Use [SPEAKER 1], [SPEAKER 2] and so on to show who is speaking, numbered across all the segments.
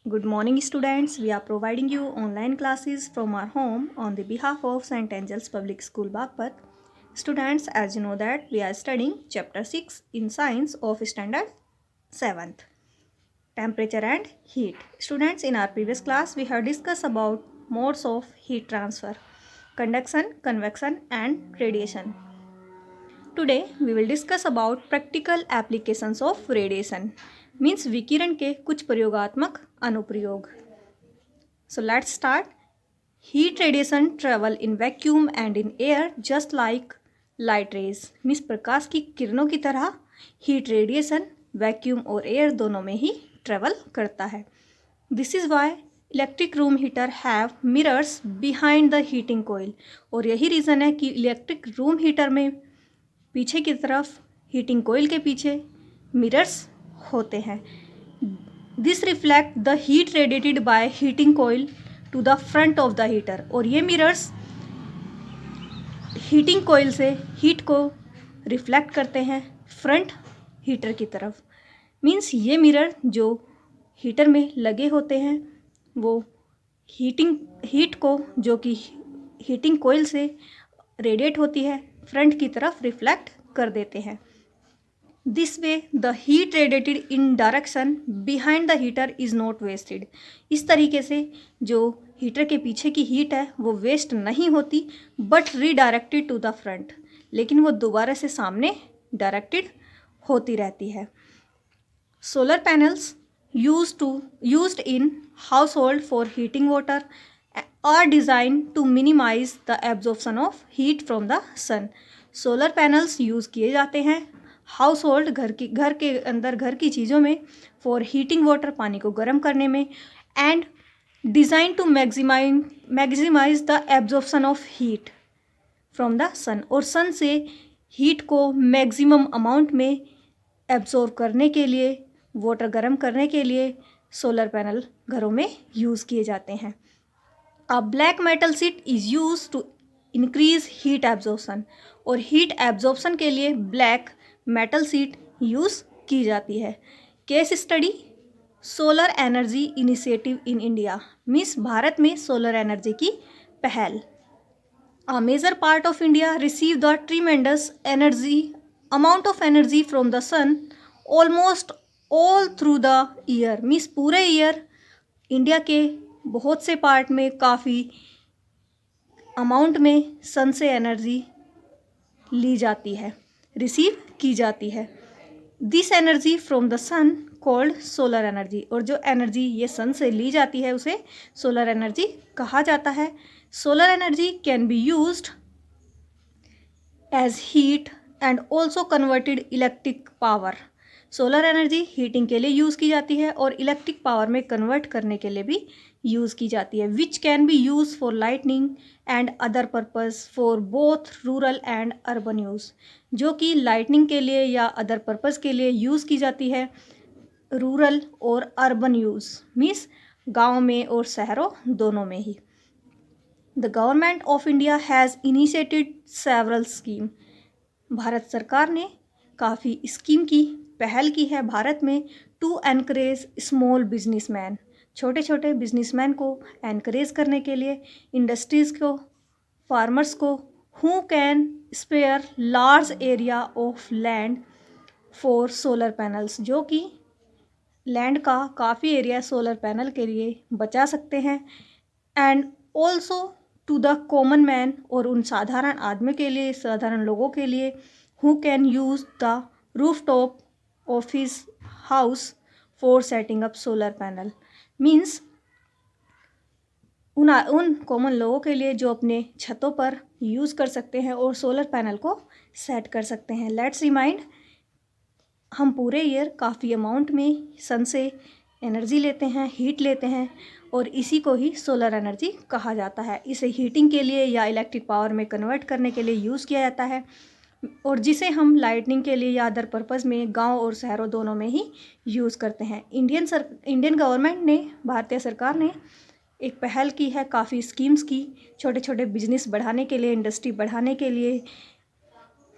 [SPEAKER 1] Good morning, students. We are providing you online classes from our home on the behalf of St. Angel's Public School, Bagpat. Students, as you know that we are studying Chapter 6 in Science of Standard 7th, Temperature and Heat. Students, in our previous class, we have discussed about modes of heat transfer, conduction, convection and radiation. Today we will discuss about practical applications of radiation, means विकिरण के कुछ प्रयोगात्मक अनुप्रयोग. So let's start. Heat radiation travel in vacuum and in air just like light rays. means प्रकाश की किरणों की तरह heat radiation vacuum और एयर दोनों में ही ट्रेवल करता है. This is why electric room heater have mirrors behind the heating coil. और यही रीज़न है कि इलेक्ट्रिक रूम हीटर में पीछे की तरफ हीटिंग कोयल के पीछे मिरर्स होते हैं. This reflect the heat radiated by heating coil to the front of the heater. और ये मिरर्स हीटिंग कोयल से हीट को रिफ्लेक्ट करते हैं फ्रंट हीटर की तरफ. मीन्स ये मिरर जो हीटर में लगे होते हैं वो हीट को जो कि हीटिंग कोयल से रेडिएट होती है फ्रंट की तरफ रिफ्लेक्ट कर देते हैं. This way the heat radiated in direction behind the heater is not wasted. इस तरीके से जो हीटर के पीछे की हीट है वो वेस्ट नहीं होती but redirected to the front, लेकिन वो दोबारा से सामने डायरेक्टेड होती रहती है. Solar panels used in household for heating water are designed to minimize the absorption of heat from the sun. Solar panels use किए जाते हैं हाउस होल्ड घर के अंदर घर की चीज़ों में फॉर हीटिंग वाटर पानी को गर्म करने में and design to maximize the absorption of heat from the sun. और सन से हीट को मैक्सिमम अमाउंट में एब्जॉर्ब करने के लिए वाटर गर्म करने के लिए सोलर पैनल घरों में यूज़ किए जाते हैं. A black metal sheet is use to increase heat absorption. और हीट एब्जॉर्प्शन के लिए ब्लैक मेटल शीट यूज़ की जाती है. Case study solar energy initiative in India. Means भारत में सोलर एनर्जी की पहल. A major part of India receive the tremendous amount of energy from the sun almost all through the year. Means पूरे year India के बहुत से part में काफ़ी अमाउंट में सन से एनर्जी ली जाती है, रिसीव की जाती है. This energy from the sun called solar energy. और जो एनर्जी ये सन से ली जाती है उसे सोलर एनर्जी कहा जाता है. Solar energy can be used as heat and also converted electric power. Solar energy heating के लिए यूज़ की जाती है और इलेक्ट्रिक पावर में कन्वर्ट करने के लिए भी यूज़ की जाती है. Which can be use for lightning and other purpose for both rural and urban use. जो कि लाइटनिंग के लिए या अदर पर्पज़ के लिए यूज़ की जाती है रूरल और अर्बन यूज़. मीन्स गाँव में और शहरों दोनों में ही. The government of India has initiated several scheme. Bharat सरकार ने काफ़ी स्कीम की पहल की है भारत में टू एनकरेज स्मॉल बिजनेसमैन. छोटे छोटे बिजनेसमैन को एनकरेज करने के लिए, इंडस्ट्रीज़ को, फार्मर्स को, who can spare large area of land for solar panels. जो कि लैंड का काफ़ी एरिया सोलर पैनल के लिए बचा सकते हैं. And also to the common man. और उन साधारण आदमी के लिए, साधारण लोगों के लिए who can use the roof top of his house for setting up solar panel. Means उन कॉमन लोगों के लिए जो अपने छतों पर यूज़ कर सकते हैं और सोलर पैनल को सेट कर सकते हैं. लेट्स रिमाइंड, हम पूरे ईयर काफ़ी अमाउंट में सन से एनर्जी लेते हैं, हीट लेते हैं और इसी को ही सोलर एनर्जी कहा जाता है. इसे हीटिंग के लिए या इलेक्ट्रिक पावर में कन्वर्ट करने के लिए यूज़ किया जाता है और जिसे हम लाइटनिंग के लिए या अदर पर्पज़ में गांव और शहरों दोनों में ही यूज़ करते हैं. इंडियन गवर्नमेंट ने, भारतीय सरकार ने एक पहल की है, काफ़ी स्कीम्स की छोटे छोटे बिजनेस बढ़ाने के लिए, इंडस्ट्री बढ़ाने के लिए,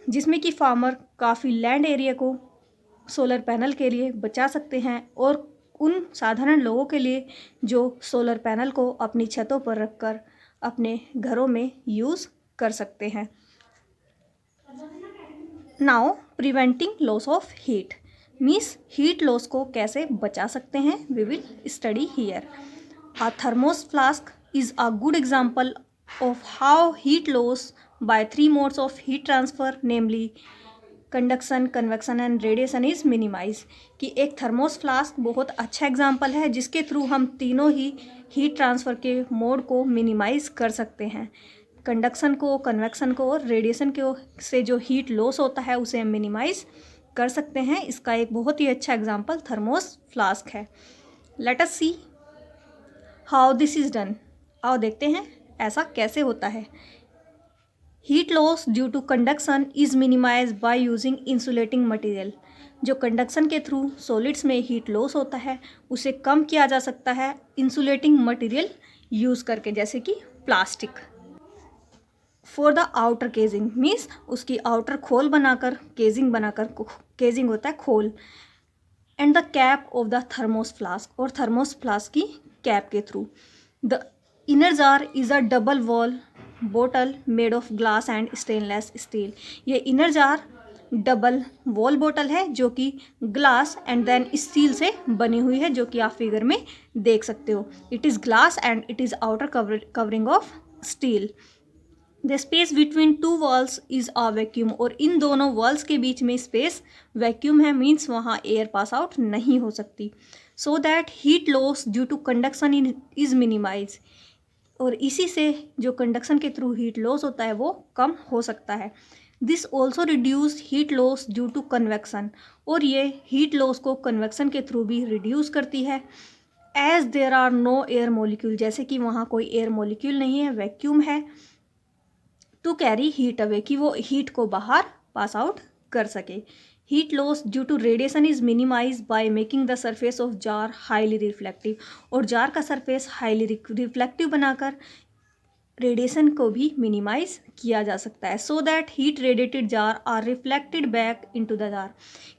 [SPEAKER 1] जिसमें कि फार्मर काफ़ी लैंड एरिया को सोलर पैनल के लिए बचा सकते हैं और उन साधारण लोगों के लिए जो सोलर पैनल को अपनी छतों पर रखकर अपने घरों में यूज़ कर सकते हैं। Now preventing loss of heat means heat loss को कैसे बचा सकते हैं, we will study here. A thermos flask is a good example of how heat loss by three modes of heat transfer, namely conduction, convection and radiation is minimized। कि एक thermos flask बहुत अच्छा example है जिसके through हम तीनों ही heat transfer के mode को मिनिमाइज कर सकते हैं। कंडक्शन को, कन्वेक्शन को और रेडिएशन को से जो हीट लॉस होता है उसे हम मिनिमाइज कर सकते हैं। इसका एक बहुत ही अच्छा एग्जाम्पल थर्मोस फ्लास्क है। Let us see how this is done. आओ देखते हैं ऐसा कैसे होता है। Heat loss due to conduction is minimise by using insulating material. जो कंडक्शन के थ्रू सॉलिड्स में हीट लॉस होता है उसे कम किया जा सकता है इंसुलेटिंग मटेरियल यूज़ करके, जैसे कि plastic. For the outer casing means उसकी आउटर खोल बनाकर, केजिंग बनाकर, केजिंग होता है खोल। And the cap of the thermos flask और थर्मोस फ्लास्क की कैप के through. The inner jar is a double wall बोतल made of glass and stainless steel. ये इनर जार डबल वॉल बोतल है जो कि ग्लास एंड देन स्टील से बनी हुई है, जो कि आप फिगर में देख सकते हो। It is glass and it is outer covering of steel. The space between two walls is a vacuum और इन दोनों वॉल्स के बीच में स्पेस वैक्यूम है, मीन्स वहाँ एयर पास आउट नहीं हो सकती। So that heat loss due to conduction is minimise. और इसी से जो कंडक्शन के थ्रू हीट लॉस होता है वो कम हो सकता है। This also reduce heat loss due to convection और ये हीट लॉस को कन्वेक्शन के थ्रू भी रिड्यूस करती है। As there are no air molecule, जैसे कि वहाँ कोई एयर मोलिक्यूल नहीं है, वैक्यूम है, टू कैरी हीट अवे, कि वो हीट को बाहर पास आउट कर सके। Heat loss due to radiation is minimise by making the surface of jar highly reflective और जार का सरफेस हाईली रिफ्लेक्टिव बनाकर रेडिएशन को भी मिनिमाइज किया जा सकता है। So that heat radiated jar are reflected back into the jar,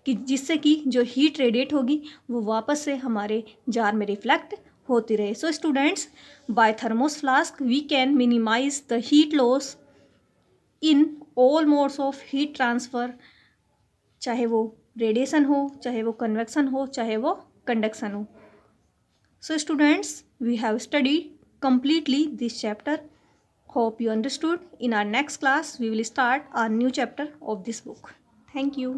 [SPEAKER 1] कि जिससे कि जो हीट रेडिएट होगी वो वापस से हमारे जार में रिफ्लेक्ट होती रहे। So students, by thermos flask we can minimise the heat loss in all modes of heat transfer, चाहे वो रेडिएशन हो, चाहे वो कन्वेक्शन हो, चाहे वो कंडक्शन हो। So students, we have studied completely this chapter. Hope you understood. In our next class we will start a new chapter of this book. Thank you.